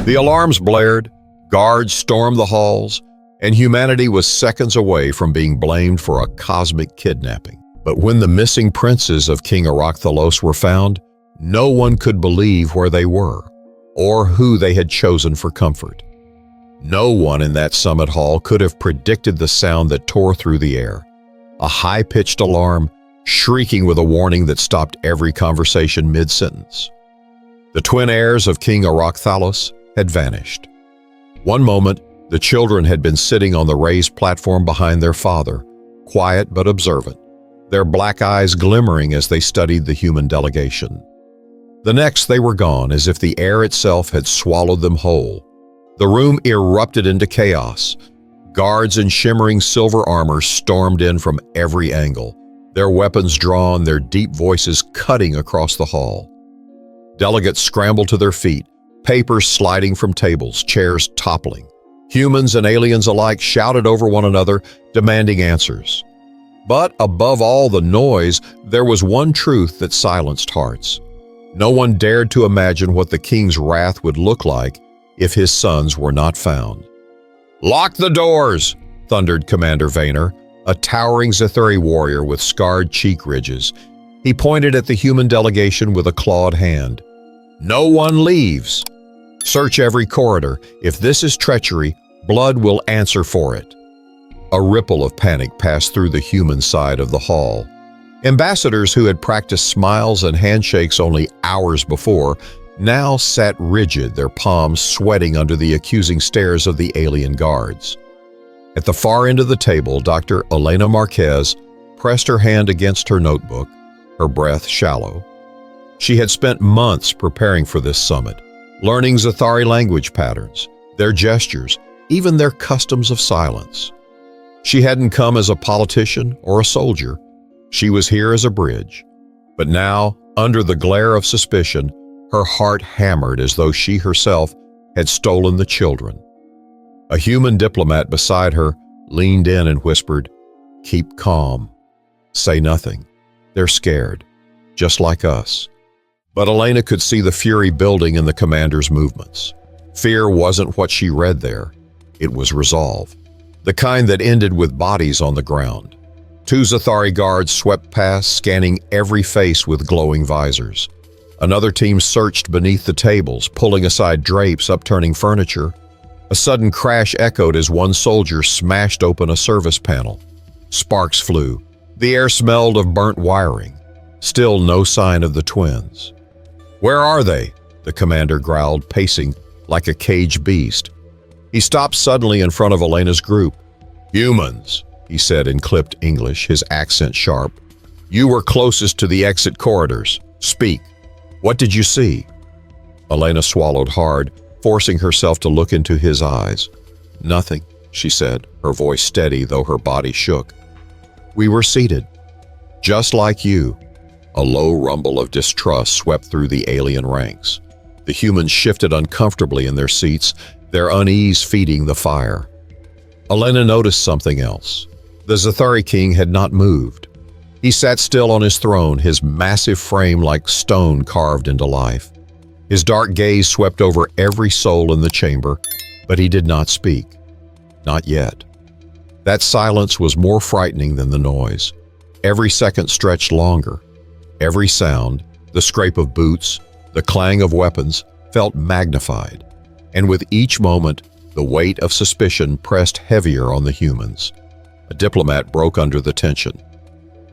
The alarms blared, guards stormed the halls, and humanity was seconds away from being blamed for a cosmic kidnapping. But when the missing princes of King Arak-Thalos were found, no one could believe where they were, or who they had chosen for comfort. No one in that summit hall could have predicted the sound that tore through the air, a high-pitched alarm, shrieking with a warning that stopped every conversation mid-sentence. The twin heirs of King Arak-Thalos had vanished. One moment, the children had been sitting on the raised platform behind their father, quiet but observant, their black eyes glimmering as they studied the human delegation. The next, they were gone, as if the air itself had swallowed them whole. The room erupted into chaos. Guards in shimmering silver armor stormed in from every angle, their weapons drawn, their deep voices cutting across the hall. Delegates scrambled to their feet, papers sliding from tables, chairs toppling. Humans and aliens alike shouted over one another, demanding answers. But above all the noise, there was one truth that silenced hearts. No one dared to imagine what the king's wrath would look like if his sons were not found. "Lock the doors!" thundered Commander Vayner, a towering Zethuri warrior with scarred cheek ridges. He pointed at the human delegation with a clawed hand. "No one leaves. Search every corridor. If this is treachery, blood will answer for it." A ripple of panic passed through the human side of the hall. Ambassadors who had practiced smiles and handshakes only hours before now sat rigid, their palms sweating under the accusing stares of the alien guards. At the far end of the table, Dr. Elena Marquez pressed her hand against her notebook, her breath shallow. She had spent months preparing for this summit, learning Zethari language patterns, their gestures, even their customs of silence. She hadn't come as a politician or a soldier. She was here as a bridge. But now, under the glare of suspicion, her heart hammered as though she herself had stolen the children. A human diplomat beside her leaned in and whispered, "Keep calm. Say nothing. They're scared, just like us." But Elena could see the fury building in the commander's movements. Fear wasn't what she read there. It was resolve, the kind that ended with bodies on the ground. Two Zethari guards swept past, scanning every face with glowing visors. Another team searched beneath the tables, pulling aside drapes, upturning furniture. A sudden crash echoed as one soldier smashed open a service panel. Sparks flew. The air smelled of burnt wiring. Still no sign of the twins. "Where are they?" the commander growled, pacing like a caged beast. He stopped suddenly in front of Elena's group. "Humans," he said in clipped English, his accent sharp. "You were closest to the exit corridors. Speak. What did you see?" Elena swallowed hard, forcing herself to look into his eyes. "Nothing," she said, her voice steady though her body shook. "We were seated, just like you." A low rumble of distrust swept through the alien ranks. The humans shifted uncomfortably in their seats, their unease feeding the fire. Elena noticed something else. The Zethari king had not moved. He sat still on his throne, his massive frame like stone carved into life. His dark gaze swept over every soul in the chamber, but he did not speak. Not yet. That silence was more frightening than the noise. Every second stretched longer. Every sound, the scrape of boots, the clang of weapons, felt magnified. And with each moment, the weight of suspicion pressed heavier on the humans. A diplomat broke under the tension.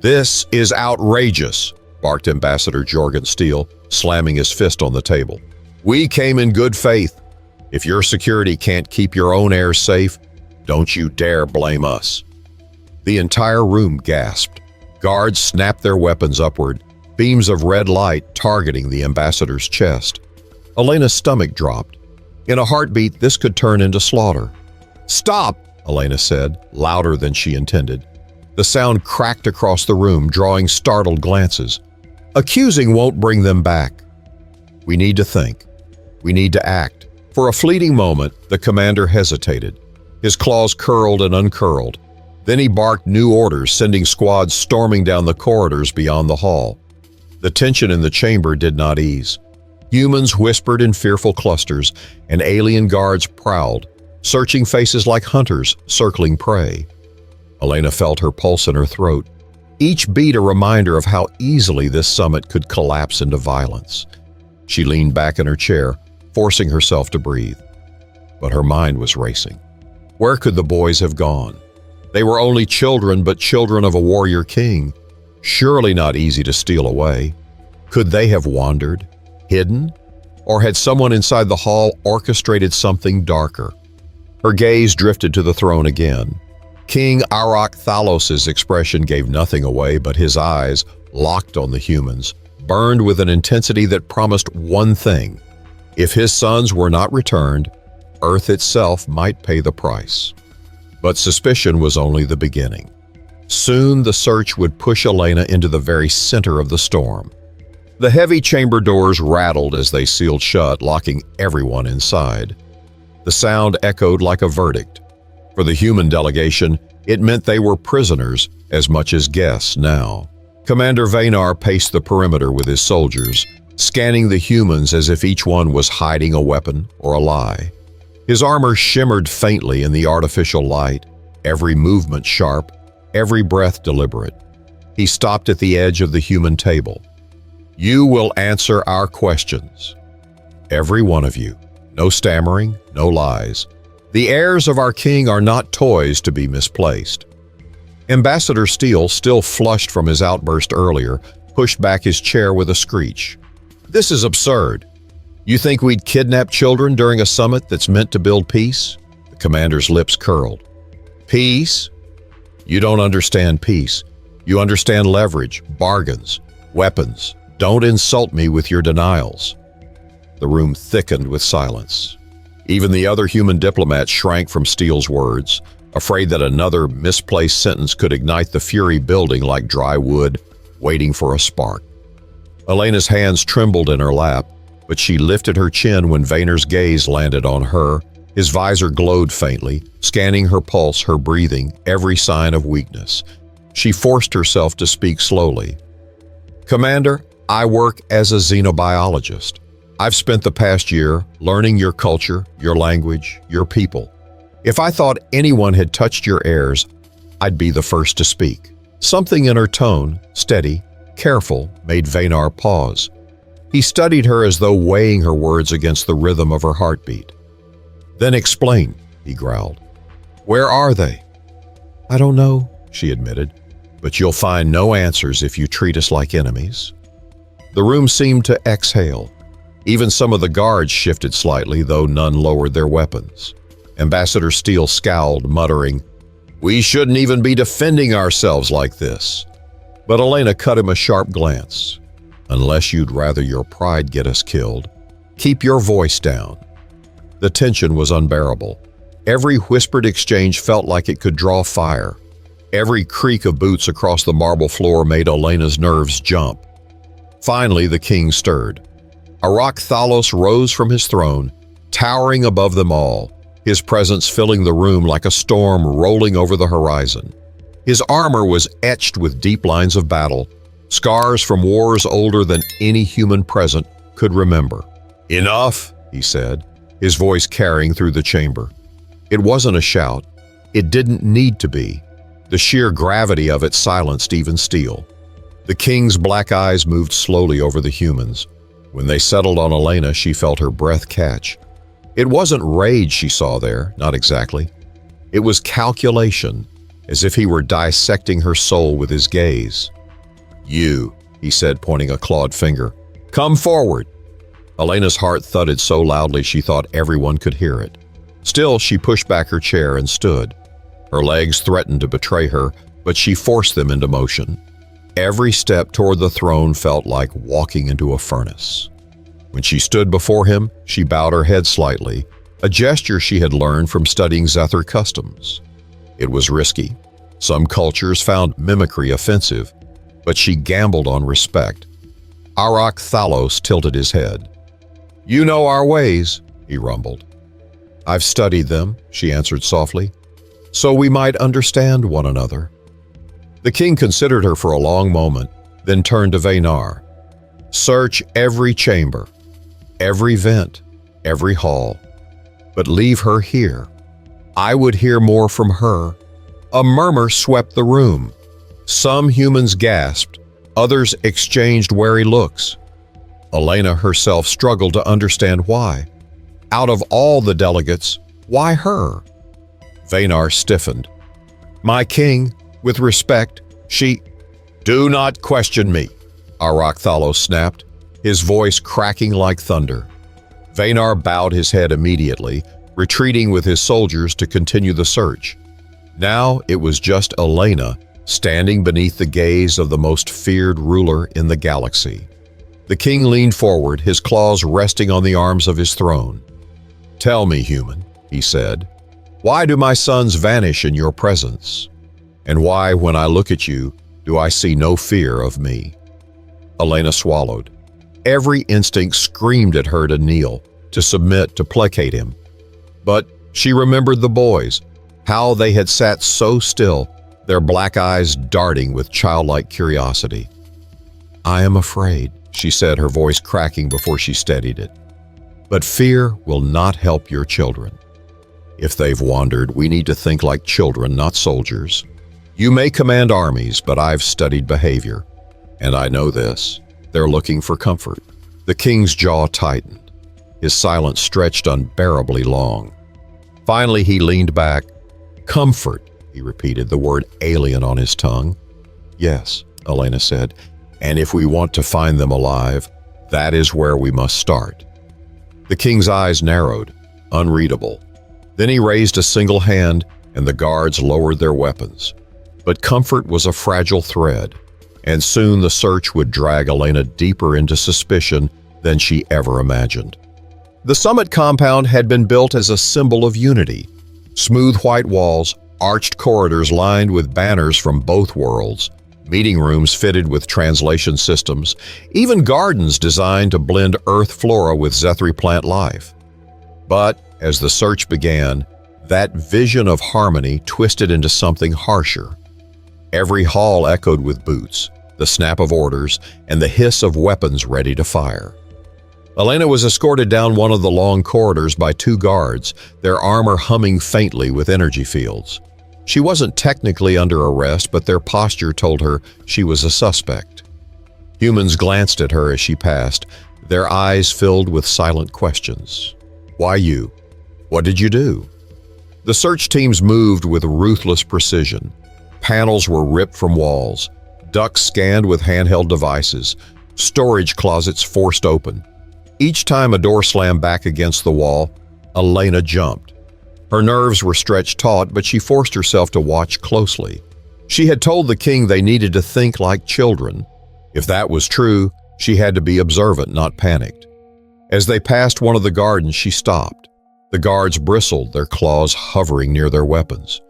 "This is outrageous," barked Ambassador Jorgen Steele, slamming his fist on the table. "We came in good faith. If your security can't keep your own heirs safe, don't you dare blame us." The entire room gasped. Guards snapped their weapons upward, beams of red light targeting the ambassador's chest. Elena's stomach dropped. In a heartbeat, this could turn into slaughter. "Stop!" Elena said, louder than she intended. The sound cracked across the room, drawing startled glances. "Accusing won't bring them back. We need to think. We need to act." For a fleeting moment, the commander hesitated. His claws curled and uncurled. Then he barked new orders, sending squads storming down the corridors beyond the hall. The tension in the chamber did not ease. Humans whispered in fearful clusters, and alien guards prowled, searching faces like hunters circling prey. Elena felt her pulse in her throat, each beat a reminder of how easily this summit could collapse into violence. She leaned back in her chair, forcing herself to breathe. But her mind was racing. Where could the boys have gone? They were only children, but children of a warrior king. Surely not easy to steal away. Could they have wandered, hidden? Or had someone inside the hall orchestrated something darker? Her gaze drifted to the throne again. King Arak-Thalos' expression gave nothing away, but his eyes, locked on the humans, burned with an intensity that promised one thing. If his sons were not returned, Earth itself might pay the price. But suspicion was only the beginning. Soon the search would push Elena into the very center of the storm. The heavy chamber doors rattled as they sealed shut, locking everyone inside. The sound echoed like a verdict. For the human delegation, it meant they were prisoners as much as guests now. Commander Vanar paced the perimeter with his soldiers, scanning the humans as if each one was hiding a weapon or a lie. His armor shimmered faintly in the artificial light, every movement sharp, every breath deliberate. He stopped at the edge of the human table. "You will answer our questions. Every one of you. No stammering, no lies. The heirs of our king are not toys to be misplaced." Ambassador Steele, still flushed from his outburst earlier, pushed back his chair with a screech. "This is absurd. You think we'd kidnap children during a summit that's meant to build peace?" The commander's lips curled. "Peace? You don't understand peace. You understand leverage, bargains, weapons. Don't insult me with your denials." The room thickened with silence. Even the other human diplomats shrank from Steele's words, afraid that another misplaced sentence could ignite the fury building like dry wood, waiting for a spark. Elena's hands trembled in her lap, but she lifted her chin when Vaynar's gaze landed on her. His visor glowed faintly, scanning her pulse, her breathing, every sign of weakness. She forced herself to speak slowly. "Commander, I work as a xenobiologist. I've spent the past year learning your culture, your language, your people. If I thought anyone had touched your heirs, I'd be the first to speak." Something in her tone, steady, careful, made Vanar pause. He studied her as though weighing her words against the rhythm of her heartbeat. "Then explain," he growled. "Where are they?" "I don't know," she admitted, "but you'll find no answers if you treat us like enemies." The room seemed to exhale. Even some of the guards shifted slightly, though none lowered their weapons. Ambassador Steele scowled, muttering, "We shouldn't even be defending ourselves like this." But Elena cut him a sharp glance. "Unless you'd rather your pride get us killed, keep your voice down." The tension was unbearable. Every whispered exchange felt like it could draw fire. Every creak of boots across the marble floor made Elena's nerves jump. Finally, the king stirred. Arak-Thalos rose from his throne, towering above them all, his presence filling the room like a storm rolling over the horizon. His armor was etched with deep lines of battle, scars from wars older than any human present could remember. "Enough," he said, his voice carrying through the chamber. It wasn't a shout. It didn't need to be. The sheer gravity of it silenced even Steele. The king's black eyes moved slowly over the humans. When they settled on Elena, she felt her breath catch. It wasn't rage she saw there, not exactly. It was calculation, as if he were dissecting her soul with his gaze. "You," he said, pointing a clawed finger. "Come forward." Elena's heart thudded so loudly she thought everyone could hear it. Still, she pushed back her chair and stood. Her legs threatened to betray her, but she forced them into motion. Every step toward the throne felt like walking into a furnace. When she stood before him, she bowed her head slightly, a gesture she had learned from studying Zethar customs. It was risky. Some cultures found mimicry offensive, but she gambled on respect. Arak-Thalos tilted his head. "You know our ways," he rumbled. "I've studied them," she answered softly, "so we might understand one another." The king considered her for a long moment, then turned to Vanar. "Search every chamber. every vent, every hall. But leave her here. I would hear more from her. A murmur swept the room. Some humans gasped, others exchanged wary looks. Elena herself struggled to understand why. Out of all the delegates, why her? Vanar stiffened. My king, with respect, she— Do not question me, Arak-Thalos snapped, his voice cracking like thunder. Vanar bowed his head immediately, retreating with his soldiers to continue the search. Now it was just Elena, standing beneath the gaze of the most feared ruler in the galaxy. The king leaned forward, his claws resting on the arms of his throne. Tell me, human, he said, why do my sons vanish in your presence? And why, when I look at you, do I see no fear of me? Elena swallowed. Every instinct screamed at her to kneel, to submit, to placate him. But she remembered the boys, how they had sat so still, their black eyes darting with childlike curiosity. I am afraid, she said, her voice cracking before she steadied it. But fear will not help your children. If they've wandered, we need to think like children, not soldiers. You may command armies, but I've studied behavior. And I know this. They're looking for comfort. The king's jaw tightened. His silence stretched unbearably long. Finally, he leaned back. Comfort, he repeated, the word alien on his tongue. Yes, Elena said, and if we want to find them alive, that is where we must start. The king's eyes narrowed, unreadable. Then he raised a single hand, and the guards lowered their weapons. But comfort was a fragile thread, and soon the search would drag Elena deeper into suspicion than she ever imagined. The summit compound had been built as a symbol of unity. Smooth white walls, arched corridors lined with banners from both worlds, meeting rooms fitted with translation systems, even gardens designed to blend Earth flora with Zethri plant life. But as the search began, that vision of harmony twisted into something harsher. Every hall echoed with boots, the snap of orders, and the hiss of weapons ready to fire. Elena was escorted down one of the long corridors by two guards, their armor humming faintly with energy fields. She wasn't technically under arrest, but their posture told her she was a suspect. Humans glanced at her as she passed, their eyes filled with silent questions. Why you? What did you do? The search teams moved with ruthless precision. Panels were ripped from walls, ducts scanned with handheld devices, storage closets forced open. Each time a door slammed back against the wall, Elena jumped. Her nerves were stretched taut, but she forced herself to watch closely. She had told the king they needed to think like children. If that was true, she had to be observant, not panicked. As they passed one of the gardens, she stopped. The guards bristled, their claws hovering near their weapons.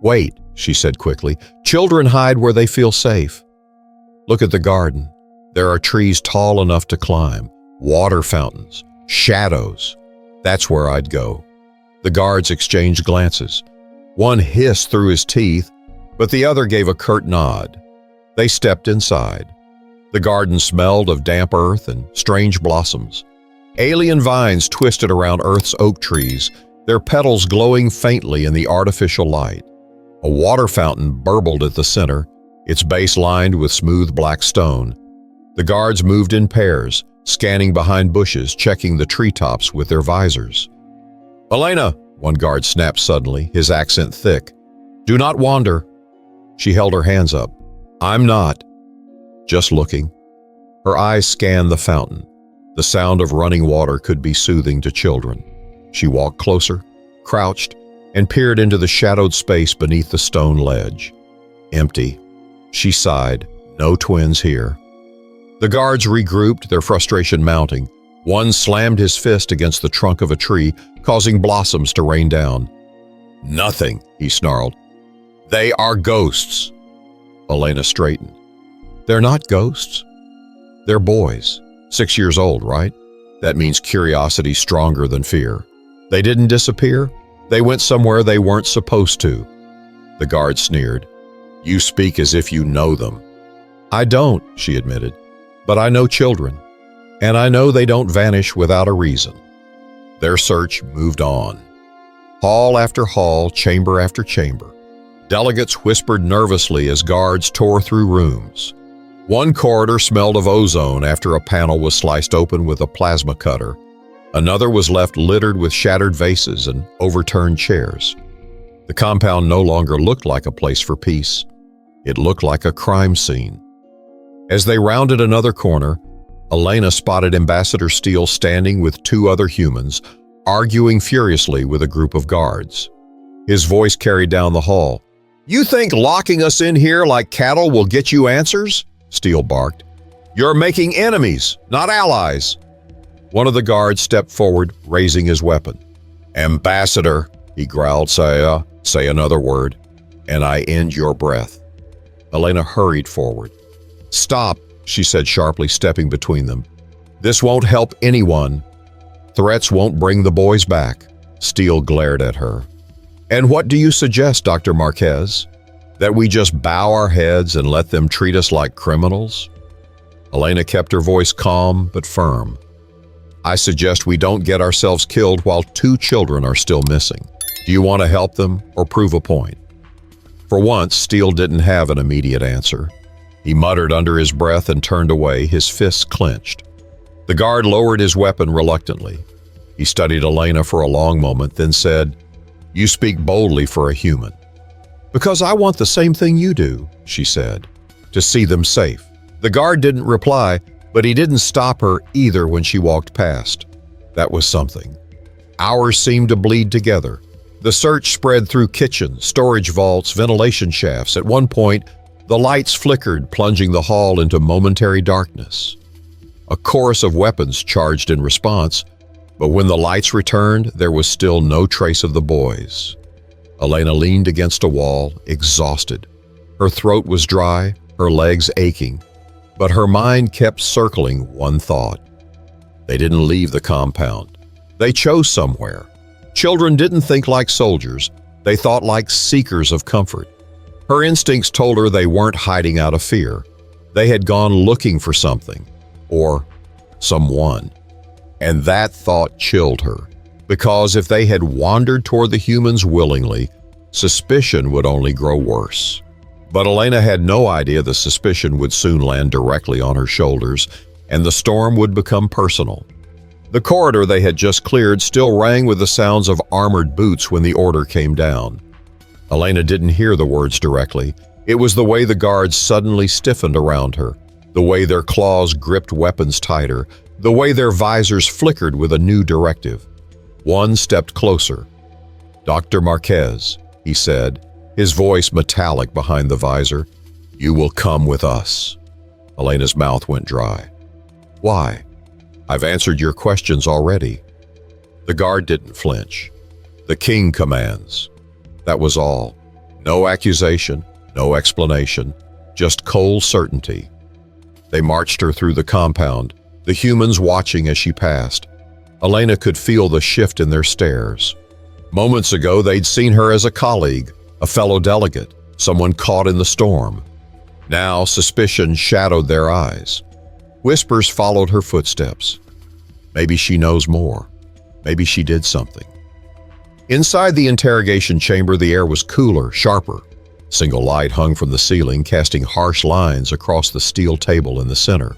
Wait, she said quickly. Children hide where they feel safe. Look at the garden. There are trees tall enough to climb, water fountains, shadows. That's where I'd go. The guards exchanged glances. One hissed through his teeth, but the other gave a curt nod. They stepped inside. The garden smelled of damp earth and strange blossoms. Alien vines twisted around Earth's oak trees, their petals glowing faintly in the artificial light. A water fountain burbled at the center, its base lined with smooth black stone. The guards moved in pairs, scanning behind bushes, checking the treetops with their visors. Elena, one guard snapped suddenly, his accent thick. Do not wander. She held her hands up. I'm not. Just looking. Her eyes scanned the fountain. The sound of running water could be soothing to children. She walked closer, crouched, and peered into the shadowed space beneath the stone ledge. Empty. She sighed. No twins here. The guards regrouped, their frustration mounting. One slammed his fist against the trunk of a tree, causing blossoms to rain down. Nothing, he snarled. They are ghosts. Elena straightened. They're not ghosts. They're boys. 6 years old, right? That means curiosity stronger than fear. They didn't disappear. They went somewhere they weren't supposed to. The guard sneered. You speak as if you know them. I don't, she admitted, but I know children. And I know they don't vanish without a reason. Their search moved on. Hall after hall, chamber after chamber. Delegates whispered nervously as guards tore through rooms. One corridor smelled of ozone after a panel was sliced open with a plasma cutter. Another was left littered with shattered vases and overturned chairs. The compound no longer looked like a place for peace. It looked like a crime scene. As they rounded another corner, Elena spotted Ambassador Steele standing with two other humans, arguing furiously with a group of guards. His voice carried down the hall. "You think locking us in here like cattle will get you answers?" Steele barked. "You're making enemies, not allies." One of the guards stepped forward, raising his weapon. "Ambassador," he growled, say another word, and I end your breath." Elena hurried forward. "Stop," she said sharply, stepping between them. "This won't help anyone. Threats won't bring the boys back." Steele glared at her. "And what do you suggest, Dr. Marquez? That we just bow our heads and let them treat us like criminals?" Elena kept her voice calm but firm. "I suggest we don't get ourselves killed while two children are still missing. Do you want to help them or prove a point?" For once, Steele didn't have an immediate answer. He muttered under his breath and turned away, his fists clenched. The guard lowered his weapon reluctantly. He studied Elena for a long moment, then said, "You speak boldly for a human." "Because I want the same thing you do," she said, "to see them safe." The guard didn't reply, but he didn't stop her either when she walked past. That was something. Hours seemed to bleed together. The search spread through kitchens, storage vaults, ventilation shafts. At one point, the lights flickered, plunging the hall into momentary darkness. A chorus of weapons charged in response, but when the lights returned, there was still no trace of the boys. Elena leaned against a wall, exhausted. Her throat was dry, her legs aching, but her mind kept circling one thought. They didn't leave the compound. They chose somewhere. Children didn't think like soldiers. They thought like seekers of comfort. Her instincts told her they weren't hiding out of fear. They had gone looking for something, or someone. And that thought chilled her, because if they had wandered toward the humans willingly, suspicion would only grow worse. But Elena had no idea the suspicion would soon land directly on her shoulders, and the storm would become personal. The corridor they had just cleared still rang with the sounds of armored boots when the order came down. Elena didn't hear the words directly. It was the way the guards suddenly stiffened around her, the way their claws gripped weapons tighter, the way their visors flickered with a new directive. One stepped closer. "Dr. Marquez," he said, his voice metallic behind the visor, "you will come with us." Elena's mouth went dry. "Why?" "I've answered your questions already." The guard didn't flinch. "The king commands." That was all. No accusation, no explanation, just cold certainty. They marched her through the compound, the humans watching as she passed. Elena could feel the shift in their stares. Moments ago, they'd seen her as a colleague, a fellow delegate, someone caught in the storm. Now, suspicion shadowed their eyes. Whispers followed her footsteps. Maybe she knows more. Maybe she did something. Inside the interrogation chamber, the air was cooler, sharper. Single light hung from the ceiling, casting harsh lines across the steel table in the center.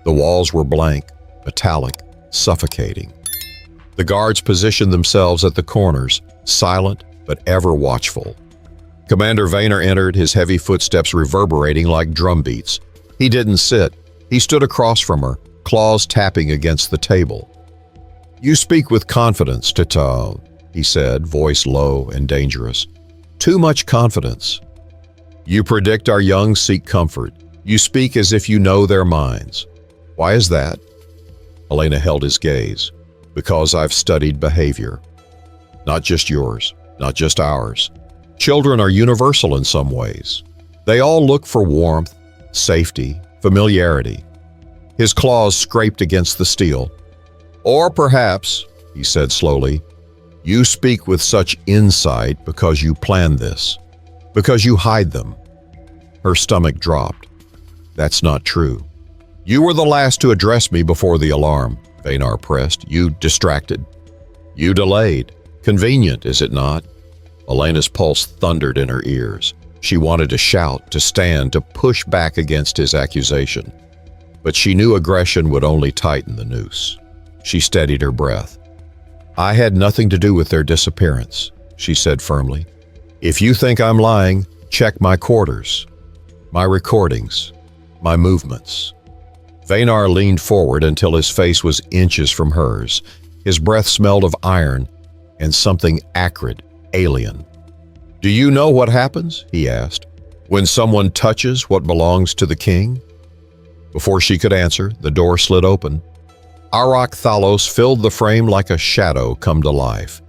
The walls were blank, metallic, suffocating. The guards positioned themselves at the corners, silent but ever watchful. Commander Vayner entered, his heavy footsteps reverberating like drum beats. He didn't sit. He stood across from her, claws tapping against the table. "You speak with confidence, Tata," he said, voice low and dangerous. "Too much confidence. You predict our young seek comfort. You speak as if you know their minds. Why is that?" Elena held his gaze. "Because I've studied behavior. Not just yours, not just ours. Children are universal in some ways. They all look for warmth, safety, familiarity." His claws scraped against the steel. "Or perhaps," he said slowly, "you speak with such insight because you planned this, because you hide them." Her stomach dropped. "That's not true." You were the last to address me before the alarm, Vanar pressed. You distracted. You delayed. Convenient, is it not? Elena's pulse thundered in her ears. She wanted to shout, to stand, to push back against his accusation. But she knew aggression would only tighten the noose. She steadied her breath. I had nothing to do with their disappearance, she said firmly. If you think I'm lying, check my quarters, my recordings, my movements. Vanar leaned forward until his face was inches from hers. His breath smelled of iron and something acrid, alien. Do you know what happens, he asked, when someone touches what belongs to the king? Before she could answer, the door slid open. Arak-Thalos filled the frame like a shadow come to life.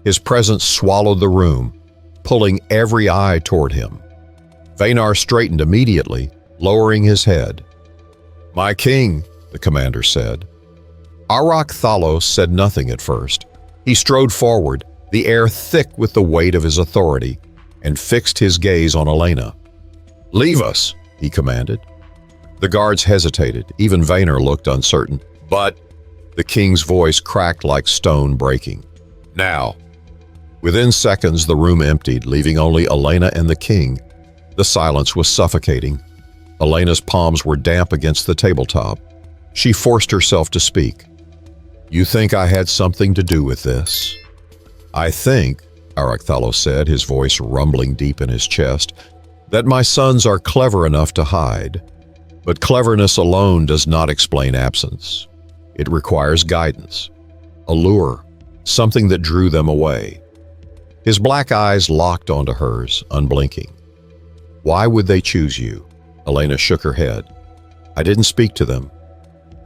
His presence swallowed the room, pulling every eye toward him. Vanar straightened immediately, lowering his head. My king, the commander said. Arak-Thalos said nothing at first. He strode forward, the air thick with the weight of his authority, and fixed his gaze on Elena. Leave us, he commanded. The guards hesitated. Even Vanar looked uncertain. But the king's voice cracked like stone breaking. Now. Within seconds, the room emptied, leaving only Elena and the king. The silence was suffocating. Elena's palms were damp against the tabletop. She forced herself to speak. You think I had something to do with this? I think, Arak-Thalos said, his voice rumbling deep in his chest, that my sons are clever enough to hide. But cleverness alone does not explain absence. It requires guidance, a lure, something that drew them away. His black eyes locked onto hers, unblinking. Why would they choose you? Elena shook her head. I didn't speak to them.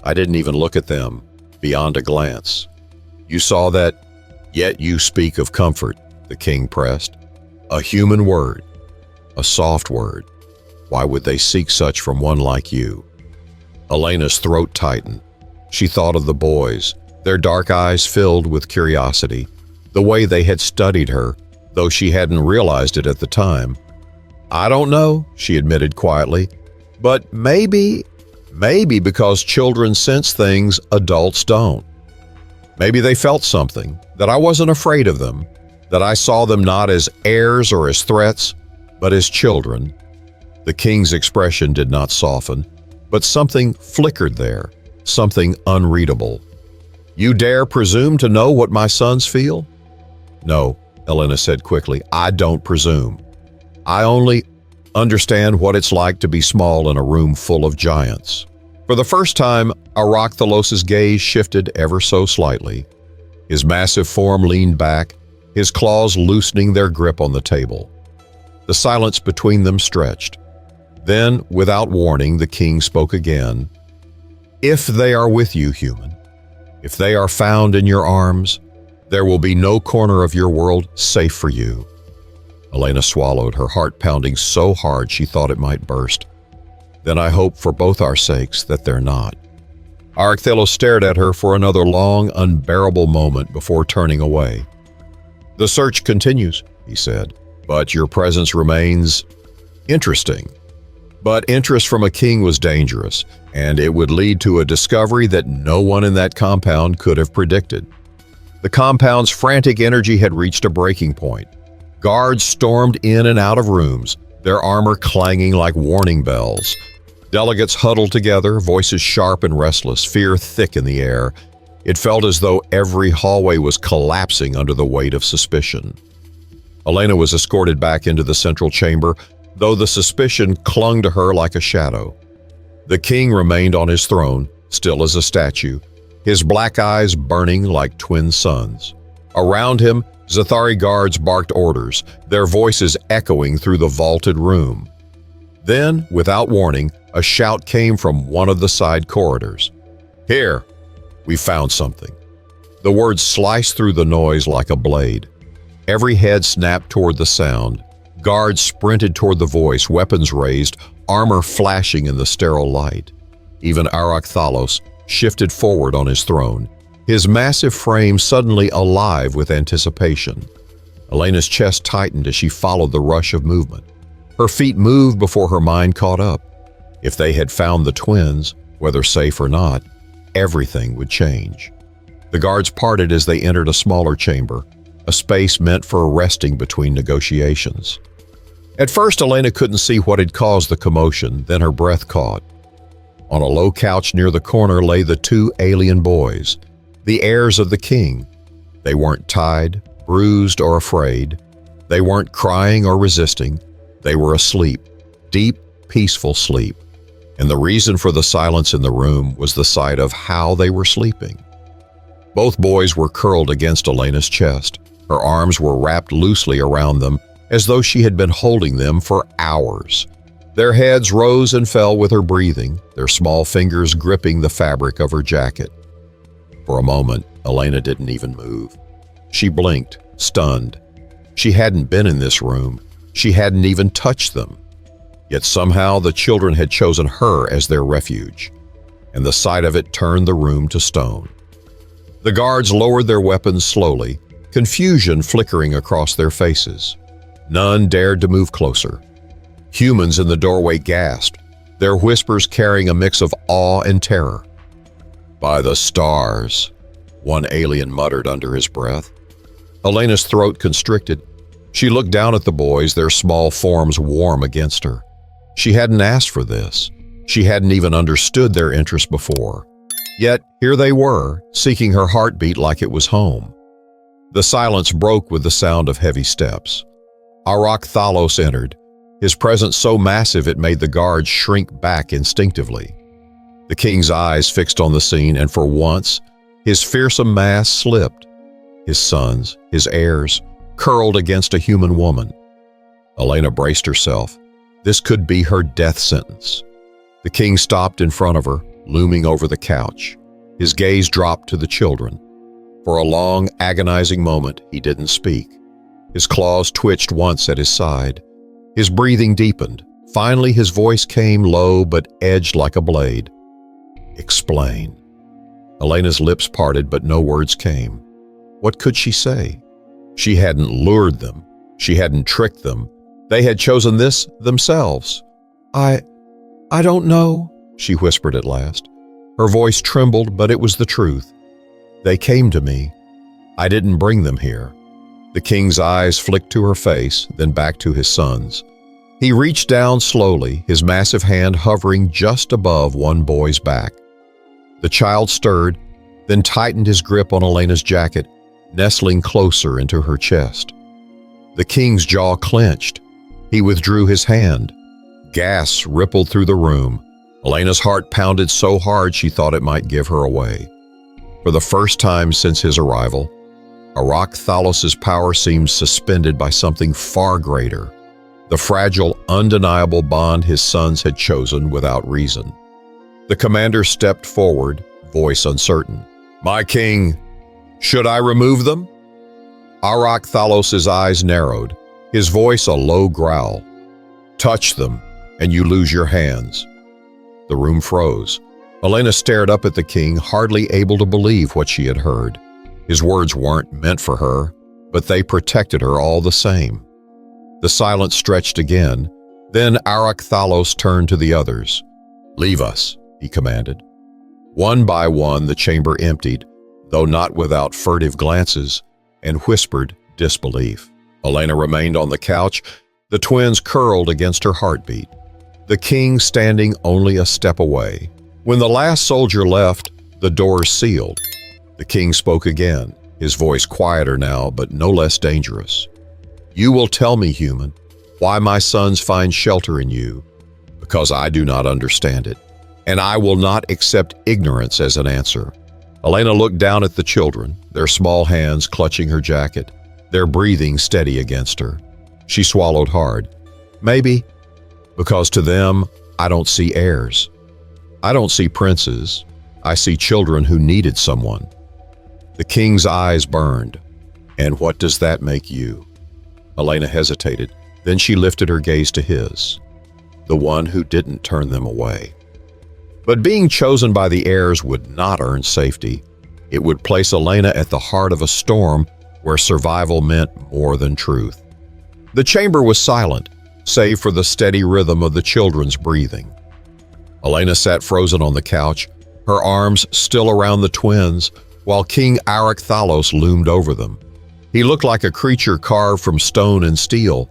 I didn't even look at them, beyond a glance. You saw that, yet you speak of comfort, the king pressed. A human word, a soft word. Why would they seek such from one like you? Elena's throat tightened. She thought of the boys, their dark eyes filled with curiosity, the way they had studied her, though she hadn't realized it at the time. I don't know, she admitted quietly, but maybe because children sense things adults don't. Maybe they felt something, that I wasn't afraid of them, that I saw them not as heirs or as threats, but as children. The king's expression did not soften, but something flickered there, something unreadable. You dare presume to know what my sons feel? No, Elena said quickly, I don't presume. I only understand what it's like to be small in a room full of giants. For the first time, Arak-Thalos' gaze shifted ever so slightly. His massive form leaned back, his claws loosening their grip on the table. The silence between them stretched. Then, without warning, the king spoke again. If they are with you, human, if they are found in your arms, there will be no corner of your world safe for you. Elena swallowed, her heart pounding so hard she thought it might burst. Then I hope for both our sakes that they're not. Arak-Thalos stared at her for another long, unbearable moment before turning away. The search continues, he said, but your presence remains interesting. But interest from a king was dangerous, and it would lead to a discovery that no one in that compound could have predicted. The compound's frantic energy had reached a breaking point. Guards stormed in and out of rooms, their armor clanging like warning bells. Delegates huddled together, voices sharp and restless, fear thick in the air. It felt as though every hallway was collapsing under the weight of suspicion. Elena was escorted back into the central chamber, though the suspicion clung to her like a shadow. The king remained on his throne, still as a statue, his black eyes burning like twin suns. Around him, Zathari guards barked orders, their voices echoing through the vaulted room. Then, without warning, a shout came from one of the side corridors. Here, we found something. The words sliced through the noise like a blade. Every head snapped toward the sound. Guards sprinted toward the voice, weapons raised, armor flashing in the sterile light. Even Arak-Thalos shifted forward on his throne, his massive frame suddenly alive with anticipation. Elena's chest tightened as she followed the rush of movement. Her feet moved before her mind caught up. If they had found the twins, Whether safe or not, everything would change. The guards parted as they entered a smaller chamber, a space meant for resting between negotiations. At first, Elena couldn't see what had caused the commotion, then her breath caught. On a low couch near the corner lay the two alien boys, the heirs of the king. They weren't tied, bruised, or afraid. They weren't crying or resisting. They were asleep, deep, peaceful sleep. And the reason for the silence in the room was the sight of how they were sleeping. Both boys were curled against Elena's chest. Her arms were wrapped loosely around them, as though she had been holding them for hours. Their heads rose and fell with her breathing, their small fingers gripping the fabric of her jacket. For a moment, Elena didn't even move. She blinked, stunned. She hadn't been in this room. She hadn't even touched them. Yet somehow the children had chosen her as their refuge, and the sight of it turned the room to stone. The guards lowered their weapons slowly, confusion flickering across their faces. None dared to move closer. Humans in the doorway gasped, their whispers carrying a mix of awe and terror. "By the stars," one alien muttered under his breath. Elena's throat constricted. She looked down at the boys, their small forms warm against her. She hadn't asked for this. She hadn't even understood their interest before. Yet here they were, seeking her heartbeat like it was home. The silence broke with the sound of heavy steps. Arak-Thalos entered, his presence so massive it made the guards shrink back instinctively. The king's eyes fixed on the scene, and for once, his fearsome mask slipped. His sons, his heirs, curled against a human woman. Elena braced herself. This could be her death sentence. The king stopped in front of her, looming over the couch. His gaze dropped to the children. For a long, agonizing moment, he didn't speak. His claws twitched once at his side. His breathing deepened. Finally, his voice came low but edged like a blade. "Explain." Elena's lips parted, but no words came. What could she say? She hadn't lured them. She hadn't tricked them. They had chosen this themselves. I don't know," she whispered at last. Her voice trembled, but it was the truth. "They came to me. I didn't bring them here." The king's eyes flicked to her face, then back to his son's. He reached down slowly, his massive hand hovering just above one boy's back. The child stirred, then tightened his grip on Elena's jacket, nestling closer into her chest. The king's jaw clenched. He withdrew his hand. Gasps rippled through the room. Elena's heart pounded so hard she thought it might give her away. For the first time since his arrival, Arak-Thalos' power seemed suspended by something far greater, the fragile, undeniable bond his sons had chosen without reason. The commander stepped forward, voice uncertain. "My king, should I remove them?" Arak-Thalos' eyes narrowed, his voice a low growl. "Touch them, and you lose your hands." The room froze. Elena stared up at the king, hardly able to believe what she had heard. His words weren't meant for her, but they protected her all the same. The silence stretched again. Then Arak-Thalos turned to the others. "Leave us," he commanded. One by one, the chamber emptied, though not without furtive glances, and whispered disbelief. Elena remained on the couch, the twins curled against her heartbeat. The king standing only a step away. When the last soldier left, the doors sealed. The king spoke again, his voice quieter now, but no less dangerous. "You will tell me, human, why my sons find shelter in you, because I do not understand it, and I will not accept ignorance as an answer." Elena looked down at the children, their small hands clutching her jacket, their breathing steady against her. She swallowed hard. "Maybe, because to them, I don't see heirs. I don't see princes. I see children who needed someone." The king's eyes burned. "And what does that make you?" Elena hesitated. Then she lifted her gaze to his, the one who didn't turn them away. But being chosen by the heirs would not earn safety. It would place Elena at the heart of a storm where survival meant more than truth. The chamber was silent, save for the steady rhythm of the children's breathing. Elena sat frozen on the couch, her arms still around the twins, while King Arak-Thalos loomed over them. He looked like a creature carved from stone and steel,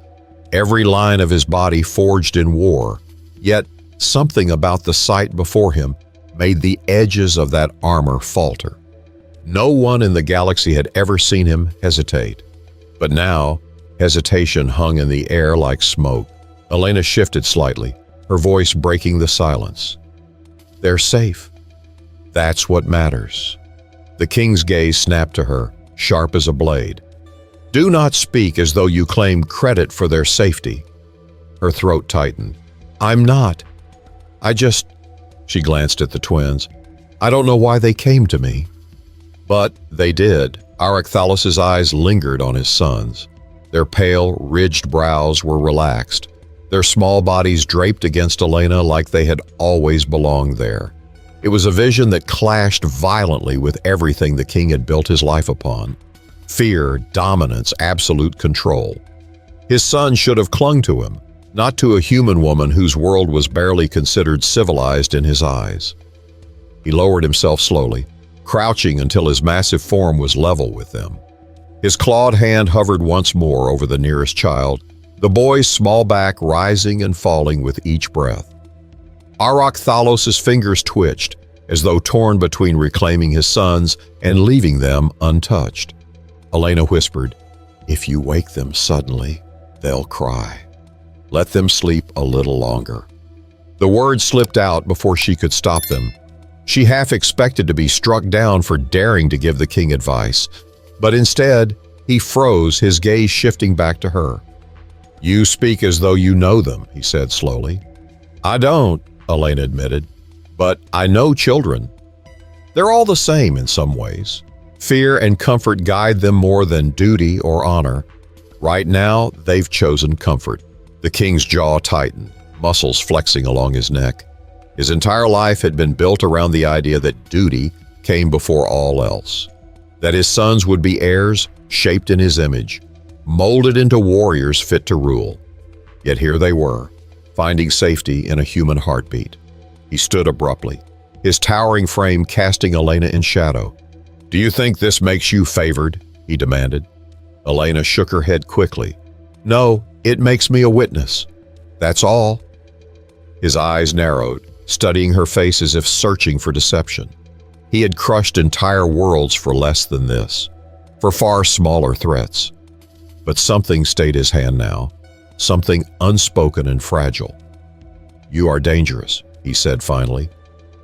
every line of his body forged in war. Yet something about the sight before him made the edges of that armor falter. No one in the galaxy had ever seen him hesitate. But now, hesitation hung in the air like smoke. Elena shifted slightly, her voice breaking the silence. "They're safe. That's what matters." The king's gaze snapped to her, sharp as a blade. "Do not speak as though you claim credit for their safety." Her throat tightened. "I'm not. She glanced at the twins. "I don't know why they came to me." But they did. Arak-Thalos' eyes lingered on his sons. Their pale, ridged brows were relaxed, their small bodies draped against Elena like they had always belonged there. It was a vision that clashed violently with everything the king had built his life upon: fear, dominance, absolute control. His son should have clung to him, not to a human woman whose world was barely considered civilized in his eyes. He lowered himself slowly, crouching until his massive form was level with them. His clawed hand hovered once more over the nearest child, the boy's small back rising and falling with each breath. Arak-Thalos' fingers twitched, as though torn between reclaiming his sons and leaving them untouched. Elena whispered, "If you wake them suddenly, they'll cry. Let them sleep a little longer." The words slipped out before she could stop them. She half expected to be struck down for daring to give the king advice, but instead, he froze, his gaze shifting back to her. "You speak as though you know them," he said slowly. "I don't," Elena admitted, "but I know children. They're all the same in some ways. Fear and comfort guide them more than duty or honor. Right now, they've chosen comfort." The king's jaw tightened, muscles flexing along his neck. His entire life had been built around the idea that duty came before all else, that his sons would be heirs shaped in his image, molded into warriors fit to rule. Yet here they were, finding safety in a human heartbeat. He stood abruptly, his towering frame casting Elena in shadow. "Do you think this makes you favored?" he demanded. Elena shook her head quickly. "No, it makes me a witness. That's all." His eyes narrowed, studying her face as if searching for deception. He had crushed entire worlds for less than this, for far smaller threats. But something stayed his hand now, something unspoken and fragile. "You are dangerous," he said finally.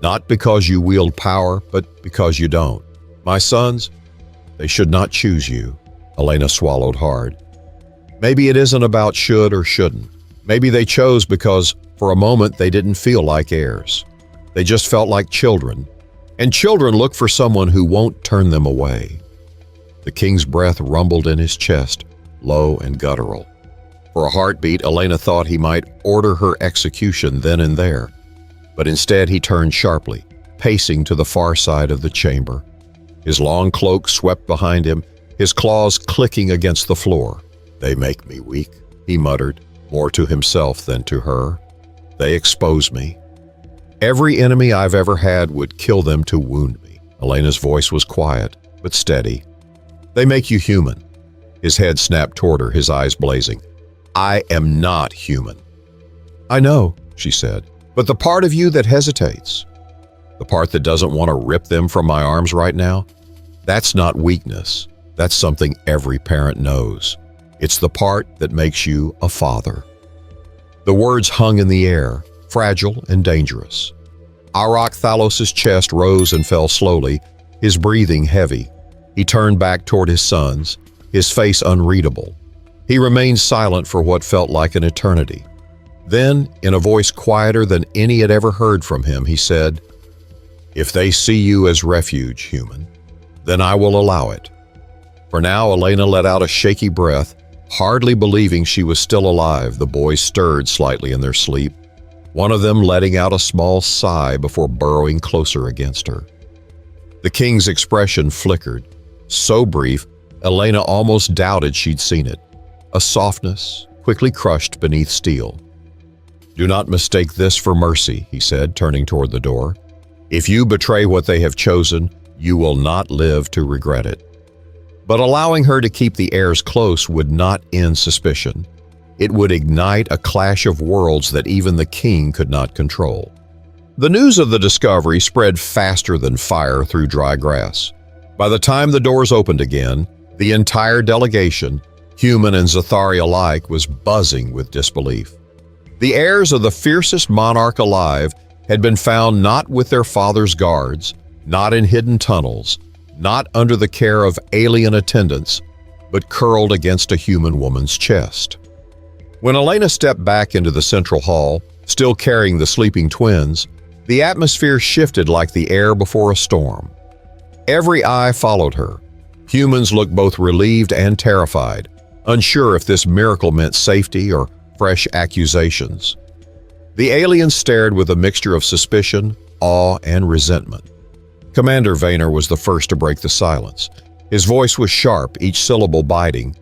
"Not because you wield power, but because you don't. My sons, they should not choose you." Elena swallowed hard. Maybe it isn't about should or shouldn't. Maybe they chose because, for a moment, they didn't feel like heirs. They just felt like children, and children look for someone who won't turn them away. The king's breath rumbled in his chest, low and guttural. For a heartbeat, Elena thought he might order her execution then and there, but instead he turned sharply, pacing to the far side of the chamber. His long cloak swept behind him, his claws clicking against the floor. "They make me weak," he muttered, more to himself than to her. "They expose me. Every enemy I've ever had would kill them to wound me." Elena's voice was quiet, but steady. "They make you human." His head snapped toward her, his eyes blazing. "I am not human." "I know," she said, "but the part of you that hesitates, the part that doesn't want to rip them from my arms right now, that's not weakness. That's something every parent knows. It's the part that makes you a father." The words hung in the air, fragile and dangerous. Arak-Thalos' chest rose and fell slowly, his breathing heavy. He turned back toward his sons, his face unreadable. He remained silent for what felt like an eternity. Then, in a voice quieter than any had ever heard from him, he said, "If they see you as refuge, human, then I will allow it." For now, Elena let out a shaky breath, hardly believing she was still alive. The boys stirred slightly in their sleep, one of them letting out a small sigh before burrowing closer against her. The king's expression flickered, so brief, Elena almost doubted she'd seen it. A softness, quickly crushed beneath steel. "Do not mistake this for mercy," he said, turning toward the door. "If you betray what they have chosen, you will not live to regret it." But allowing her to keep the heirs close would not end suspicion. It would ignite a clash of worlds that even the king could not control. The news of the discovery spread faster than fire through dry grass. By the time the doors opened again, the entire delegation, human and Zathari alike, was buzzing with disbelief. The heirs of the fiercest monarch alive had been found not with their father's guards, not in hidden tunnels, not under the care of alien attendants, but curled against a human woman's chest. When Elena stepped back into the central hall, still carrying the sleeping twins, the atmosphere shifted like the air before a storm. Every eye followed her. Humans looked both relieved and terrified, unsure if this miracle meant safety or fresh accusations. The aliens stared with a mixture of suspicion, awe, and resentment. Commander Vayner was the first to break the silence. His voice was sharp, each syllable biting.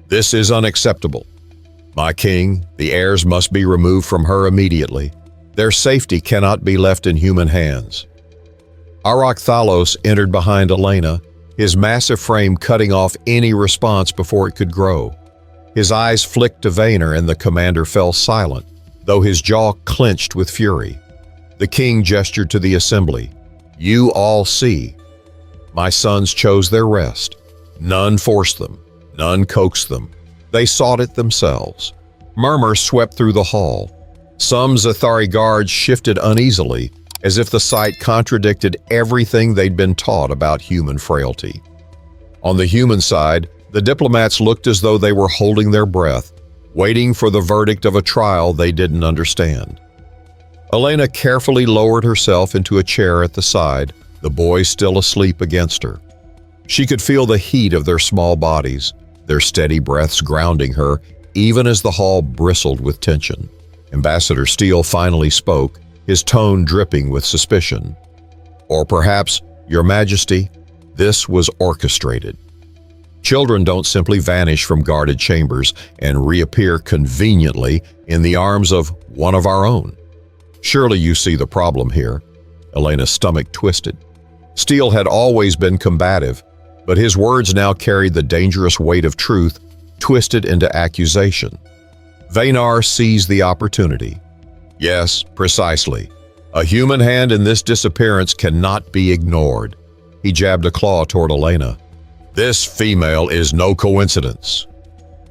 "This is unacceptable. My king, the heirs must be removed from her immediately. Their safety cannot be left in human hands." Arak-Thalos entered behind Elena, his massive frame cutting off any response before it could grow. His eyes flicked to Vayner and the commander fell silent, though his jaw clenched with fury. The king gestured to the assembly. "You all see. My sons chose their rest. None forced them. None coaxed them. They sought it themselves." Murmurs swept through the hall. Some Zathari guards shifted uneasily, as if the sight contradicted everything they'd been taught about human frailty. On the human side, the diplomats looked as though they were holding their breath, waiting for the verdict of a trial they didn't understand. Elena carefully lowered herself into a chair at the side, the boys still asleep against her. She could feel the heat of their small bodies, their steady breaths grounding her, even as the hall bristled with tension. Ambassador Steele finally spoke, his tone dripping with suspicion. "Or perhaps, Your Majesty, this was orchestrated. Children don't simply vanish from guarded chambers and reappear conveniently in the arms of one of our own. Surely you see the problem here." Elena's stomach twisted. Steele had always been combative, but his words now carried the dangerous weight of truth twisted into accusation. Vayner seized the opportunity. "Yes, precisely. A human hand in this disappearance cannot be ignored." He jabbed a claw toward Elena. "This female is no coincidence."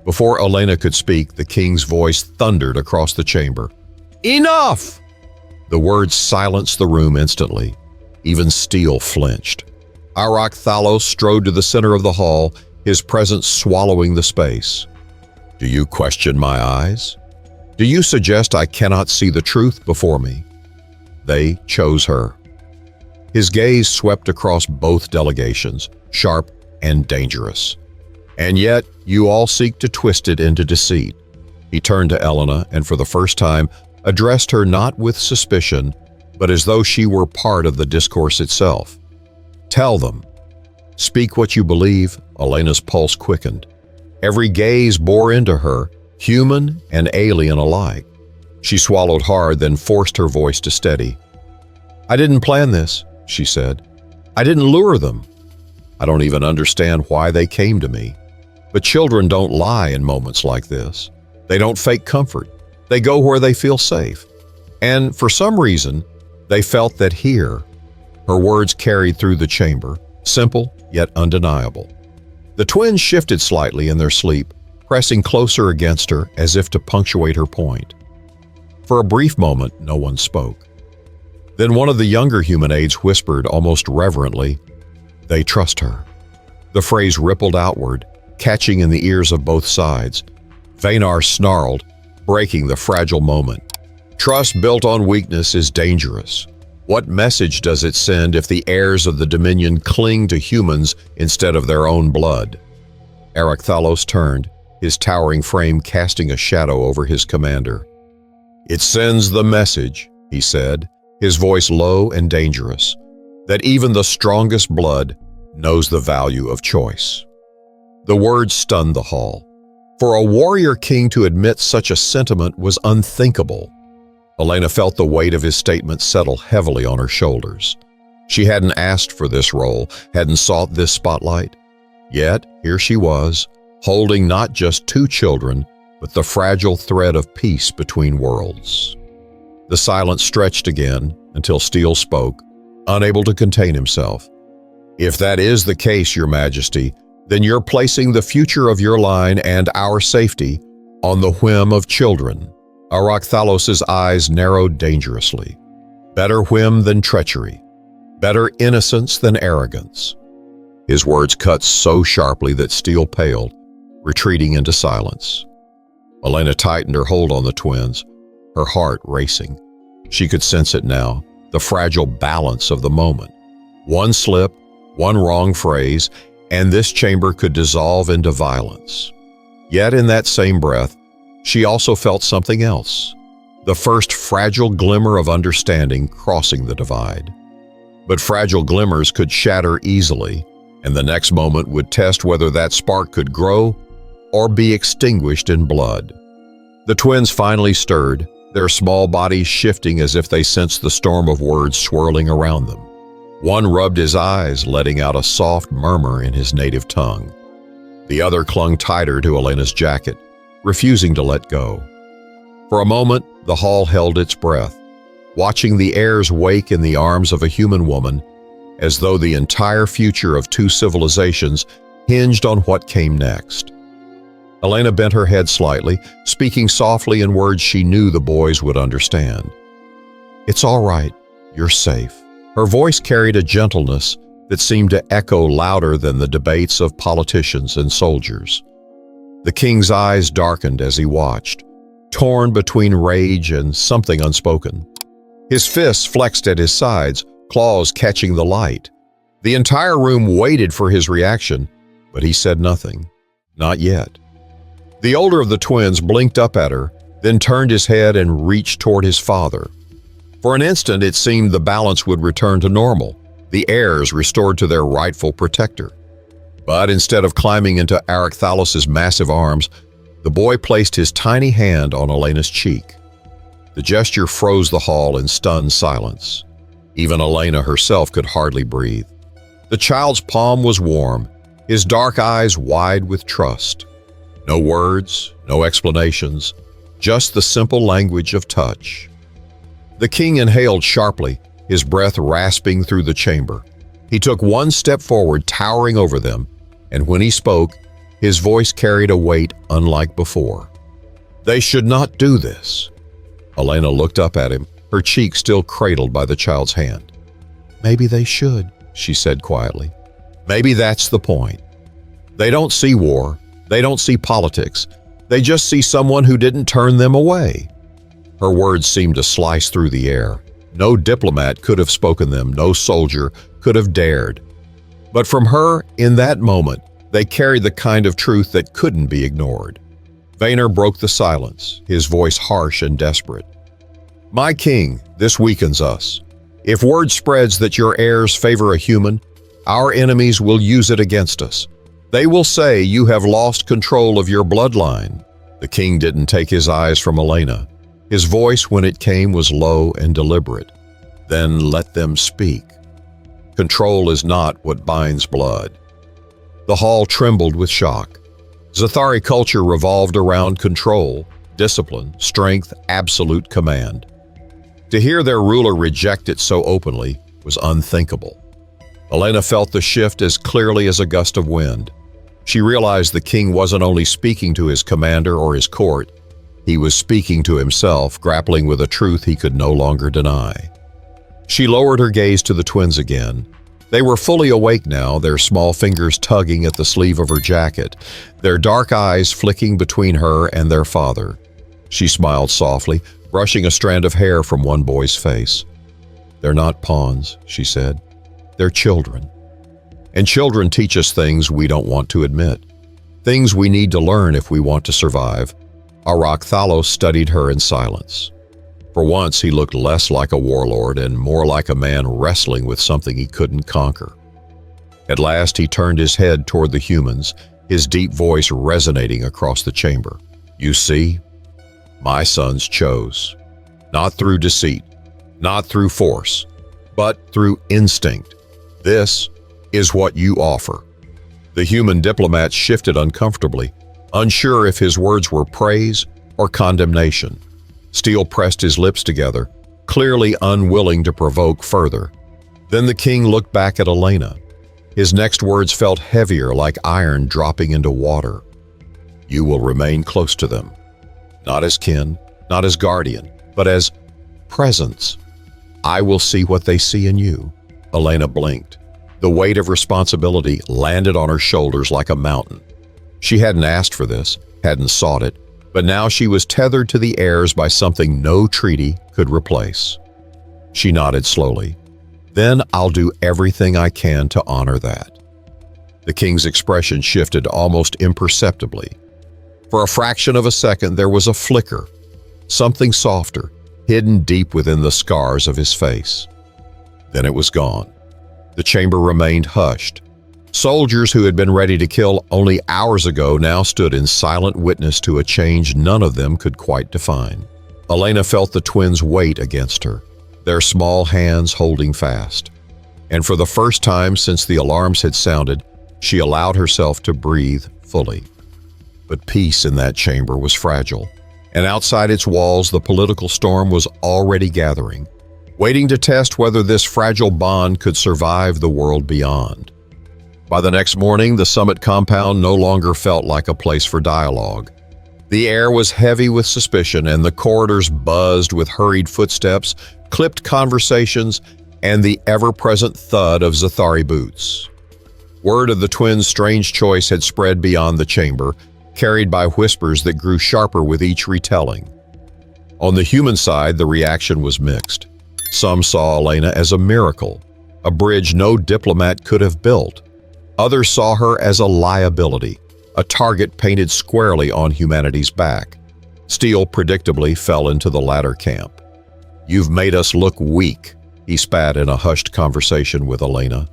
Before Elena could speak, the king's voice thundered across the chamber. "Enough!" The words silenced the room instantly. Even Steele flinched. Arak-Thalos strode to the center of the hall, his presence swallowing the space. "Do you question my eyes? Do you suggest I cannot see the truth before me?" They chose her. His gaze swept across both delegations, sharp and dangerous. "And yet, you all seek to twist it into deceit." He turned to Elena and for the first time addressed her not with suspicion, but as though she were part of the discourse itself. "Tell them. Speak what you believe." Elena's pulse quickened. Every gaze bore into her, human and alien alike. She swallowed hard, then forced her voice to steady. "I didn't plan this," she said. "I didn't lure them. I don't even understand why they came to me. But children don't lie in moments like this. They don't fake comfort. They go where they feel safe. And for some reason, they felt that here." Her words carried through the chamber, simple yet undeniable. The twins shifted slightly in their sleep, pressing closer against her as if to punctuate her point. For a brief moment, no one spoke. Then one of the younger human aides whispered almost reverently, "They trust her." The phrase rippled outward, catching in the ears of both sides. Vayner snarled, breaking the fragile moment. "Trust built on weakness is dangerous. What message does it send if the heirs of the Dominion cling to humans instead of their own blood?" Arak-Thalos turned, his towering frame casting a shadow over his commander. "It sends the message," he said, his voice low and dangerous, "that even the strongest blood knows the value of choice." The words stunned the hall. For a warrior king to admit such a sentiment was unthinkable. Elena felt the weight of his statement settle heavily on her shoulders. She hadn't asked for this role, hadn't sought this spotlight. Yet, here she was, holding not just two children, but the fragile thread of peace between worlds. The silence stretched again until Steele spoke, unable to contain himself. "If that is the case, Your Majesty, then you're placing the future of your line and our safety on the whim of children." Arak-Thalos' eyes narrowed dangerously. Better whim than treachery. Better innocence than arrogance. His words cut so sharply that Steele paled, retreating into silence. Elena tightened her hold on the twins, her heart racing. She could sense it now, the fragile balance of the moment. One slip, one wrong phrase, and this chamber could dissolve into violence. Yet in that same breath, she also felt something else, the first fragile glimmer of understanding crossing the divide. But fragile glimmers could shatter easily, and the next moment would test whether that spark could grow or be extinguished in blood. The twins finally stirred, their small bodies shifting as if they sensed the storm of words swirling around them. One rubbed his eyes, letting out a soft murmur in his native tongue. The other clung tighter to Elena's jacket, refusing to let go. For a moment, the hall held its breath, watching the heirs wake in the arms of a human woman, as though the entire future of two civilizations hinged on what came next. Elena bent her head slightly, speaking softly in words she knew the boys would understand. "It's all right. You're safe." Her voice carried a gentleness that seemed to echo louder than the debates of politicians and soldiers. The king's eyes darkened as he watched, torn between rage and something unspoken. His fists flexed at his sides, claws catching the light. The entire room waited for his reaction, but he said nothing. Not yet. The older of the twins blinked up at her, then turned his head and reached toward his father. For an instant, it seemed the balance would return to normal, the heirs restored to their rightful protector. But instead of climbing into Arak-Thalos' massive arms, the boy placed his tiny hand on Elena's cheek. The gesture froze the hall in stunned silence. Even Elena herself could hardly breathe. The child's palm was warm, his dark eyes wide with trust. No words, no explanations, just the simple language of touch. The king inhaled sharply, his breath rasping through the chamber. He took one step forward, towering over them, and when he spoke, his voice carried a weight unlike before. "They should not do this." Elena looked up at him, her cheek still cradled by the child's hand. "Maybe they should," she said quietly. "Maybe that's the point. They don't see war, they don't see politics, they just see someone who didn't turn them away." Her words seemed to slice through the air. No diplomat could have spoken them, no soldier could have dared. But from her, in that moment, they carried the kind of truth that couldn't be ignored. Vaynor broke the silence, his voice harsh and desperate. "My king, this weakens us. If word spreads that your heirs favor a human, our enemies will use it against us. They will say you have lost control of your bloodline." The king didn't take his eyes from Elena. His voice, when it came, was low and deliberate. "Then let them speak. Control is not what binds blood." The hall trembled with shock. Zathari culture revolved around control, discipline, strength, absolute command. To hear their ruler reject it so openly was unthinkable. Elena felt the shift as clearly as a gust of wind. She realized the king wasn't only speaking to his commander or his court, he was speaking to himself, grappling with a truth he could no longer deny. She lowered her gaze to the twins again. They were fully awake now, their small fingers tugging at the sleeve of her jacket, their dark eyes flicking between her and their father. She smiled softly, brushing a strand of hair from one boy's face. "They're not pawns," she said. "They're children. And children teach us things we don't want to admit, things we need to learn if we want to survive." Arak-Thalos studied her in silence. For once, he looked less like a warlord and more like a man wrestling with something he couldn't conquer. At last, he turned his head toward the humans, his deep voice resonating across the chamber. "You see, my sons chose. Not through deceit, not through force, but through instinct. This is what you offer. The human diplomat shifted uncomfortably, unsure if his words were praise or condemnation. Steele pressed his lips together, clearly unwilling to provoke further. Then the king looked back at Elena. His next words felt heavier, like iron dropping into water. You will remain close to them, not as kin, not as guardian, but as presence. I will see what they see in you. Elena blinked. The weight of responsibility landed on her shoulders like a mountain. She hadn't asked for this, hadn't sought it, but now she was tethered to the heirs by something no treaty could replace. She nodded slowly. Then I'll do everything I can to honor that. The king's expression shifted almost imperceptibly. For a fraction of a second, there was a flicker, something softer, hidden deep within the scars of his face. Then it was gone. The chamber remained hushed. Soldiers who had been ready to kill only hours ago now stood in silent witness to a change none of them could quite define. Elena felt the twins' weight against her, their small hands holding fast. And for the first time since the alarms had sounded, she allowed herself to breathe fully. But peace in that chamber was fragile, and outside its walls the political storm was already gathering, waiting to test whether this fragile bond could survive the world beyond. By the next morning, the summit compound no longer felt like a place for dialogue. The air was heavy with suspicion, and the corridors buzzed with hurried footsteps, clipped conversations, and the ever-present thud of Zathari boots. Word of the twins' strange choice had spread beyond the chamber, carried by whispers that grew sharper with each retelling. On the human side, the reaction was mixed. Some saw Elena as a miracle, a bridge no diplomat could have built. Others saw her as a liability, a target painted squarely on humanity's back. Steele predictably fell into the latter camp. "You've made us look weak," he spat in a hushed conversation with Elena.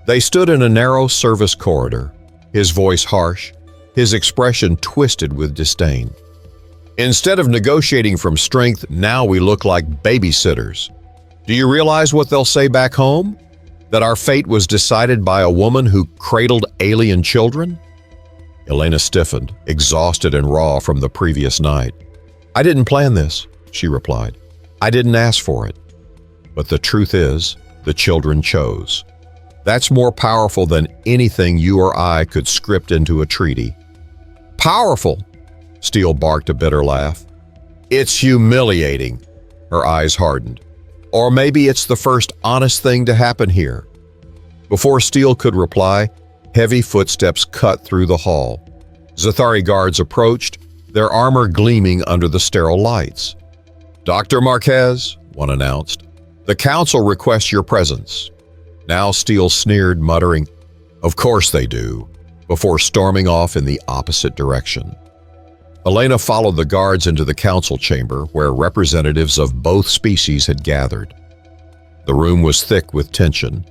They stood in a narrow service corridor, his voice harsh, his expression twisted with disdain. "Instead of negotiating from strength, now we look like babysitters. Do you realize what they'll say back home? That our fate was decided by a woman who cradled alien children?" Elena stiffened, exhausted and raw from the previous night. "I didn't plan this," she replied. "I didn't ask for it. But the truth is, the children chose. That's more powerful than anything you or I could script into a treaty." "Powerful?" Steele barked a bitter laugh. "It's humiliating." Her eyes hardened. "Or maybe it's the first honest thing to happen here." Before Steele could reply, heavy footsteps cut through the hall. Zathari guards approached, their armor gleaming under the sterile lights. "Dr. Marquez," one announced, "the council requests your presence." Now Steele sneered, muttering, "Of course they do," before storming off in the opposite direction. Elena followed the guards into the council chamber, where representatives of both species had gathered. The room was thick with tension.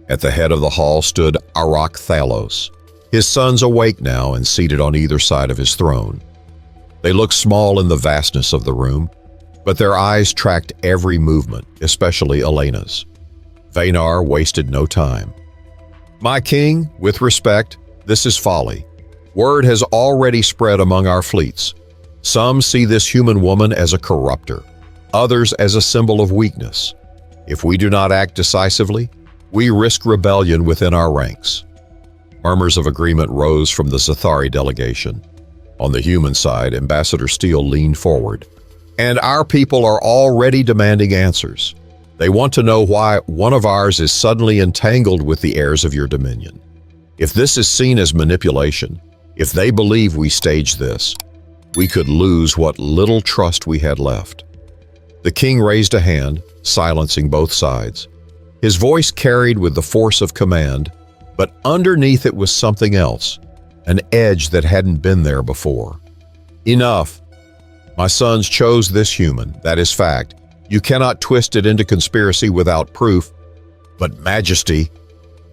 At the head of the hall stood Arak-Thalos, his sons awake now and seated on either side of his throne. They looked small in the vastness of the room, but their eyes tracked every movement, especially Elena's. Vanar wasted no time. "My king, with respect, this is folly. Word has already spread among our fleets. Some see this human woman as a corrupter, others as a symbol of weakness. If we do not act decisively, we risk rebellion within our ranks." Murmurs of agreement rose from the Zathari delegation. On the human side, Ambassador Steele leaned forward. "And our people are already demanding answers. They want to know why one of ours is suddenly entangled with the heirs of your dominion. If this is seen as manipulation, if they believe we staged this, we could lose what little trust we had left." The king raised a hand, silencing both sides. His voice carried with the force of command, but underneath it was something else, an edge that hadn't been there before. "Enough. My sons chose this human, that is fact. You cannot twist it into conspiracy without proof." "But Majesty,"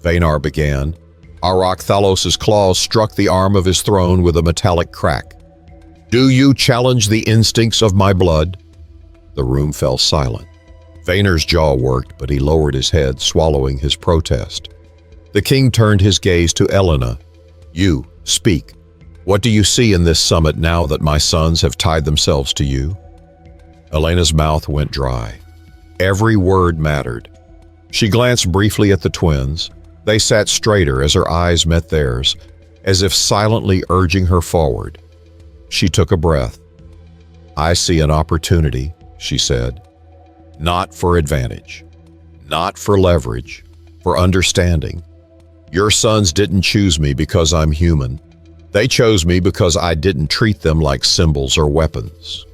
Vanar began. Arak-Thalos' claws struck the arm of his throne with a metallic crack. "Do you challenge the instincts of my blood?" The room fell silent. Vaner's jaw worked, but he lowered his head, swallowing his protest. The king turned his gaze to Elena. "You, speak. What do you see in this summit now that my sons have tied themselves to you?" Elena's mouth went dry. Every word mattered. She glanced briefly at the twins. They sat straighter as her eyes met theirs, as if silently urging her forward. She took a breath. "I see an opportunity," she said. "Not for advantage, not for leverage, for understanding. Your sons didn't choose me because I'm human. They chose me because I didn't treat them like symbols or weapons.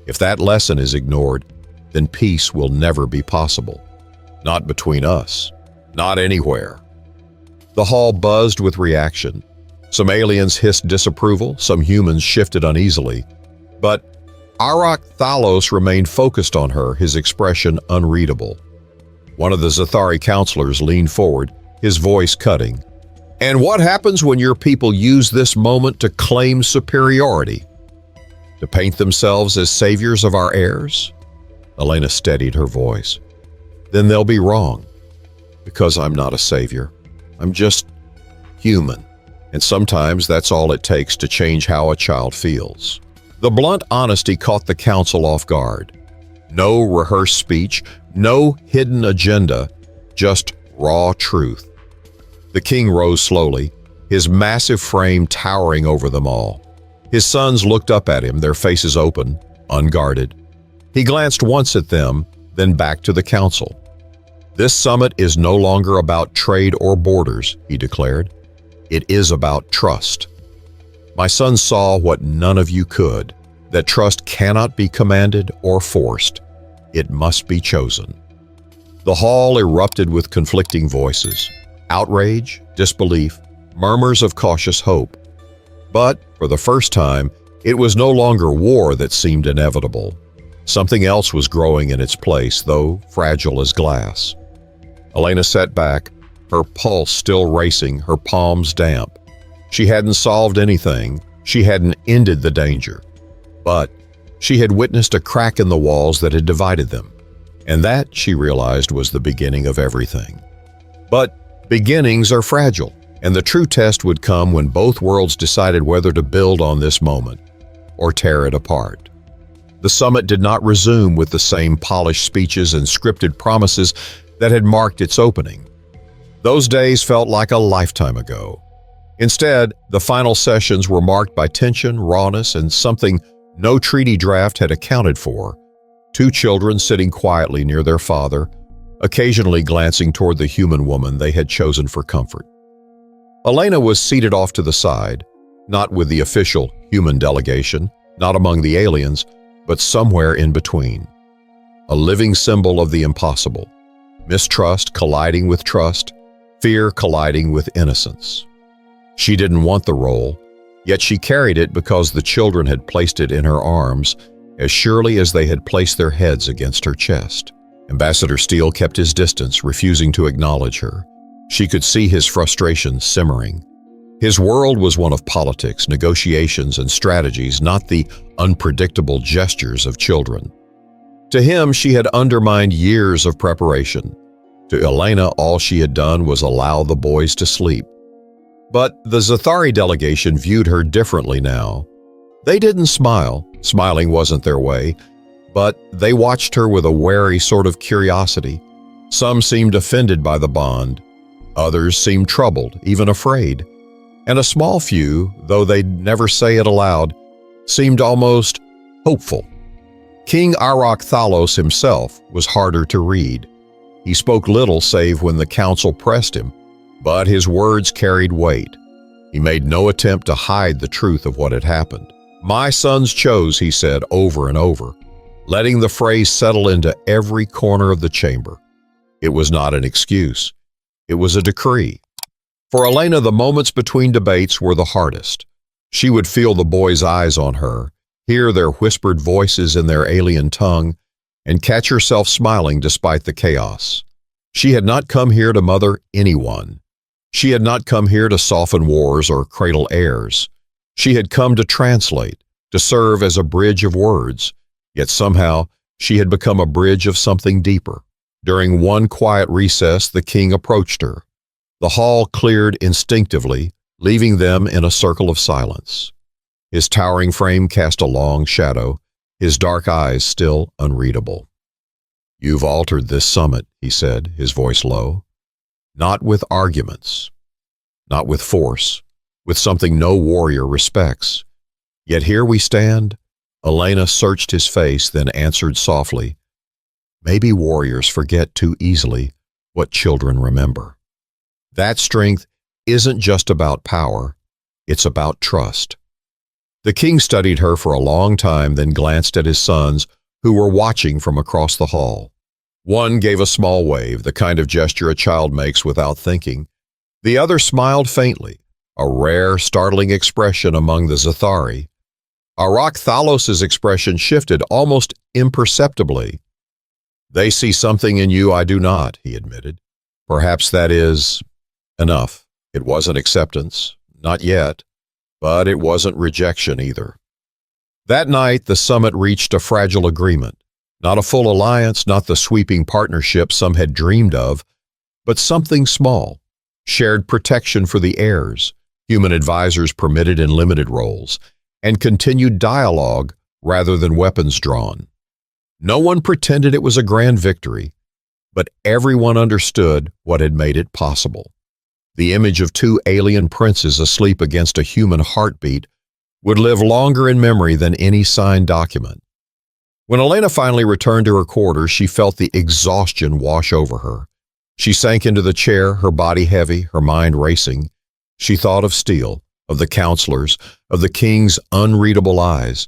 If that lesson is ignored, then peace will never be possible. Not between us, not anywhere." The hall buzzed with reaction. Some aliens hissed disapproval, some humans shifted uneasily. But Arak-Thalos remained focused on her, his expression unreadable. One of the Zathari counselors leaned forward, his voice cutting. "And what happens when your people use this moment to claim superiority? To paint themselves as saviors of our heirs?" Elena steadied her voice. "Then they'll be wrong, because I'm not a savior. I'm just human, and sometimes that's all it takes to change how a child feels." The blunt honesty caught the council off guard. No rehearsed speech, no hidden agenda, just raw truth. The king rose slowly, his massive frame towering over them all. His sons looked up at him, their faces open, unguarded. He glanced once at them, then back to the council. "This summit is no longer about trade or borders," he declared. "It is about trust. My sons saw what none of you could, that trust cannot be commanded or forced. It must be chosen." The hall erupted with conflicting voices. Outrage, disbelief, murmurs of cautious hope. But, for the first time, it was no longer war that seemed inevitable. Something else was growing in its place, though fragile as glass. Elena sat back, her pulse still racing, her palms damp. She hadn't solved anything, she hadn't ended the danger. But she had witnessed a crack in the walls that had divided them. And that, she realized, was the beginning of everything. But beginnings are fragile, and the true test would come when both worlds decided whether to build on this moment or tear it apart. The summit did not resume with the same polished speeches and scripted promises that had marked its opening. Those days felt like a lifetime ago. Instead, the final sessions were marked by tension, rawness, and something no treaty draft had accounted for. Two children sitting quietly near their father, occasionally glancing toward the human woman they had chosen for comfort. Elena was seated off to the side, not with the official human delegation, not among the aliens, but somewhere in between. A living symbol of the impossible. Mistrust colliding with trust, fear colliding with innocence. She didn't want the role, yet she carried it because the children had placed it in her arms as surely as they had placed their heads against her chest. Ambassador Steele kept his distance, refusing to acknowledge her. She could see his frustration simmering. His world was one of politics, negotiations, and strategies, not the unpredictable gestures of children. To him, she had undermined years of preparation. To Elena, all she had done was allow the boys to sleep. But the Zathari delegation viewed her differently now. They didn't smile. Smiling wasn't their way. But they watched her with a wary sort of curiosity. Some seemed offended by the bond. Others seemed troubled, even afraid. And a small few, though they'd never say it aloud, seemed almost hopeful. King Arak-Thalos himself was harder to read. He spoke little save when the council pressed him, but his words carried weight. He made no attempt to hide the truth of what had happened. "My sons chose," he said over and over, letting the phrase settle into every corner of the chamber. It was not an excuse. It was a decree. For Elena, the moments between debates were the hardest. She would feel the boys' eyes on her, hear their whispered voices in their alien tongue, and catch herself smiling despite the chaos. She had not come here to mother anyone. She had not come here to soften wars or cradle heirs. She had come to translate, to serve as a bridge of words. Yet somehow, She had become a bridge of something deeper. During one quiet recess, the king approached her. The hall cleared instinctively, leaving them in a circle of silence. His towering frame cast a long shadow, his dark eyes still unreadable. "You've altered this summit," he said, his voice low. "Not with arguments, not with force, with something no warrior respects. Yet here we stand." Elena searched his face, then answered softly, "Maybe warriors forget too easily what children remember." That strength isn't just about power, it's about trust. The king studied her for a long time, then glanced at his sons, who were watching from across the hall. One gave a small wave, the kind of gesture a child makes without thinking. The other smiled faintly, a rare, startling expression among the Zathari. Arak-Thalos' expression shifted almost imperceptibly. "They see something in you I do not," he admitted. "Perhaps that is enough." It wasn't acceptance, not yet, but it wasn't rejection either. That night, the summit reached a fragile agreement. Not a full alliance, not the sweeping partnership some had dreamed of, but something small. Shared protection for the heirs, human advisors permitted in limited roles, and continued dialogue rather than weapons drawn. No one pretended it was a grand victory, but everyone understood what had made it possible. The image of two alien princes asleep against a human heartbeat would live longer in memory than any signed document. When Elena finally returned to her quarters, she felt the exhaustion wash over her. She sank into the chair, her body heavy, her mind racing. She thought of Steele, of the counselors, of the king's unreadable eyes,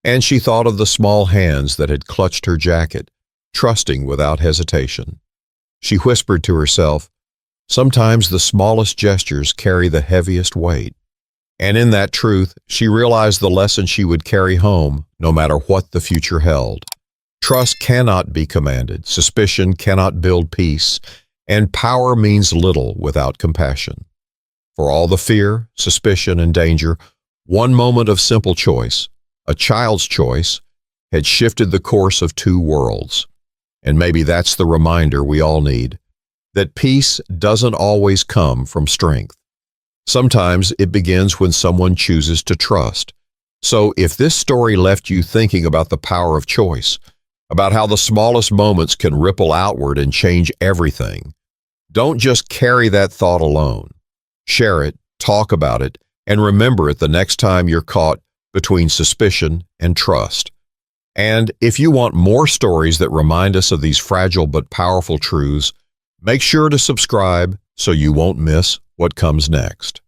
and she thought of the small hands that had clutched her jacket, trusting without hesitation. She whispered to herself, "Sometimes the smallest gestures carry the heaviest weight." And in that truth, she realized the lesson she would carry home, no matter what the future held. Trust cannot be commanded, suspicion cannot build peace, and power means little without compassion. For all the fear, suspicion, and danger, one moment of simple choice, a child's choice, had shifted the course of two worlds. And maybe that's the reminder we all need, that peace doesn't always come from strength. Sometimes it begins when someone chooses to trust. So if this story left you thinking about the power of choice, about how the smallest moments can ripple outward and change everything, don't just carry that thought alone. Share it, talk about it, and remember it the next time you're caught between suspicion and trust. And if you want more stories that remind us of these fragile but powerful truths, make sure to subscribe so you won't miss what comes next.